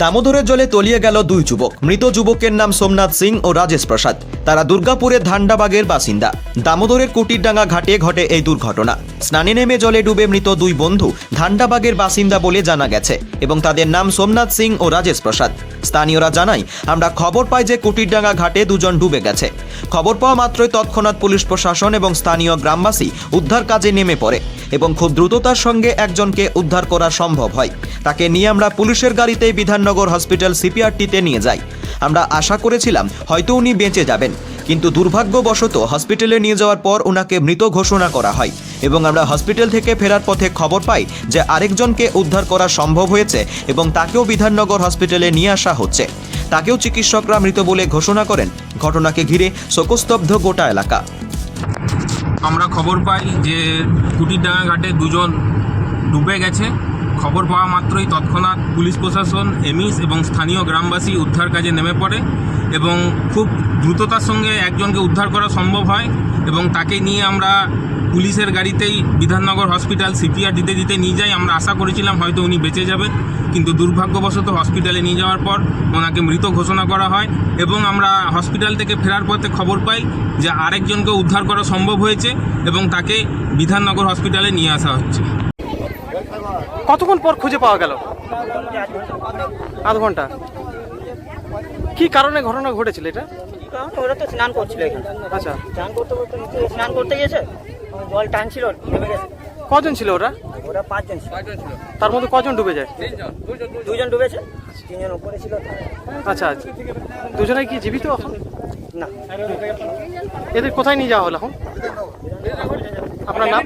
দামোদরের জলে তলিয়ে গেল দুই যুবক। মৃত যুবকের নাম সোমনাথ সিং ও রাজেশ প্রসাদ। তারা দুর্গাপুরের ধান্ডাবাগের বাসিন্দা। দামোদরের কুটিরডাঙ্গা ঘাটে ঘটে এই দুর্ঘটনা। স্নানে নেমে জলে ডুবে মৃত দুই বন্ধু ধান্ডাবাগের বাসিন্দা বলে জানা গেছে এবং তাদের নাম সোমনাথ সিং ও রাজেশ প্রসাদ। স্থানীয়রা জানায়, আমরা খবর পাই যে কুটিরডাঙ্গা ঘাটে দুজন ডুবে গেছে। খবর পাওয়া মাত্রই তৎক্ষণাৎ পুলিশ প্রশাসন এবং স্থানীয় গ্রামবাসী উদ্ধার কাজে নেমে পড়ে এবং খুব দ্রুততার সঙ্গে একজনকে উদ্ধার করা সম্ভব হয়। তাকে নিয়ে আমরা পুলিশের গাড়িতেই বিধাননগর হসপিটাল সিপিআরটিতে নিয়ে যাই। আমরা আশা করেছিলাম হয়তো উনি বেঁচে যাবেন, কিন্তু দুর্ভাগ্যবশত হসপিটালে নিয়ে যাওয়ার পর ওনাকে মৃত ঘোষণা করা হয় এবং আমরা হসপিটাল থেকে ফেরার পথে খবর পাই যে আরেকজনকে উদ্ধার করা সম্ভব হয়েছে এবং তাকেও বিধাননগর হসপিটালে নিয়ে আসা হচ্ছে। তাকেও চিকিৎসকরা মৃত বলে ঘোষণা করেন। ঘটনাকে ঘিরে শোকস্তব্ধ গোটা এলাকা। আমরা খবর পাই যে কুটিরডাঙ্গা ঘাটে দুজন ডুবে গেছে। খবর পাওয়া মাত্রই তৎক্ষণাৎ পুলিশ প্রশাসন, এমিস এবং স্থানীয় গ্রামবাসী উদ্ধার কাজে নেমে পড়ে এবং খুব দ্রুততার সঙ্গে একজনকে উদ্ধার করা সম্ভব হয় এবং তাকে নিয়ে আমরা পুলিশের গাড়িতেই বিধাননগর হসপিটাল সিপিআরটিতে দিতে নিয়ে যাই। আমরা আশা করেছিলাম হয়তো উনি বেঁচে যাবেন, কিন্তু দুর্ভাগ্যবশত হসপিটালে নিয়ে যাওয়ার পর ওনাকে মৃত ঘোষণা করা হয় এবং আমরা হসপিটাল থেকে ফেরার পথে খবর পাই যে আরেকজনকে উদ্ধার করা সম্ভব হয়েছে এবং তাকে বিধাননগর হসপিটালে নিয়ে আসা হচ্ছে। কতক্ষণ পর খুঁজে পাওয়া গেল? আধ ঘন্টা। কি কারণে ঘটনা ঘটেছিল এটা? ওরা তো স্নান করছিল এখানে। আচ্ছা, স্নান করতে গেছে, জল টানছিল, নেমে গেছে। কজন ছিল ওরা? ওরা পাঁচজন ছিল। তার মধ্যে কজন ডুবে যায়? দুজন ডুবেছে, তিনজন উপরে ছিল। আচ্ছা, দুজনেই কি জীবিত এখন? না। এদের কোথায় নিয়ে যাওয়া হলো এখন? আপনার নাম?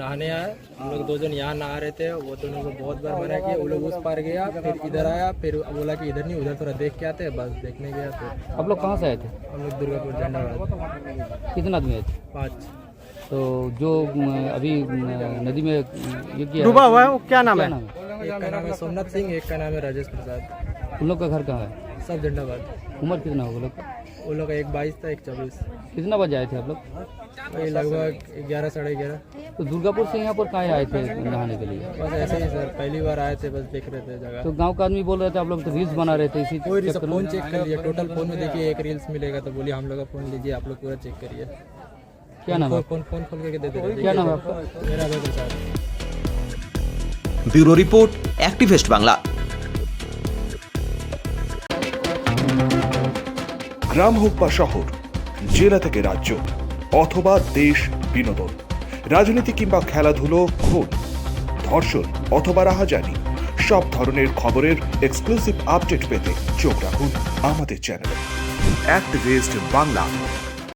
नहाने आए हम लोग, दो जन यहाँ नहा रहे थे। वो दोनों को बहुत बार मना किया, वो लोग उस पार गया, फिर इधर आया, फिर बोला कि इधर नहीं उधर थोड़ा देख के आते, बस देखने गया। तो आप लोग कहाँ से आए थे? हम लोग दुर्गापुर झंडाबाद। कितने आदमी आए थे? 5। तो जो अभी नदी में ये किया डूबा हुआ है वो क्या नाम है? एक का नाम है सोमनाथ सिंह, एक का नाम है राजेश प्रसाद। उन लोग का घर कहाँ है? सब झंडाबाद। उम्र कितना होगा लोग? वो लोग का एक 22 था, एक 24। कितना बजे आए थे आप लोग? वही लगभग 11 साढ़े 11। तो दुर्गापुर से यहाँ पर कहाँ आए थे नहाने के लिए? बस ऐसे ही सर, पहली बार आए थे, बस देख रहे थे जगह। तो गांव का आदमी बोल रहे थे आप लोग तो रील्स बना रहे थे इसी कोई रील्स चक्कर फोन में? चेक कर लिया, टोटल फोन में देखिए एक रील्स मिलेगा, तो बोलिए हम लोग का फोन लीजिए, आप लोग पूरा चेक करिए। क्या नाम है? फोन खोल करके दे दे। क्या नाम है आपका? मेरा Abhay Prasad. Bureau report, activist Bangla. গ্রাম হোক বা শহর, জেলা থেকে রাজ্য অথবা দেশ, বিনোদন, রাজনীতি কিংবা খেলাধুলো, খুন, ধর্ষণ অথবা রাহাজানি, সব ধরনের খবরের এক্সক্লুসিভ আপডেট পেতে চোখ রাখুন আমাদের চ্যানেলে অ্যাক্টিভিস্ট বাংলা।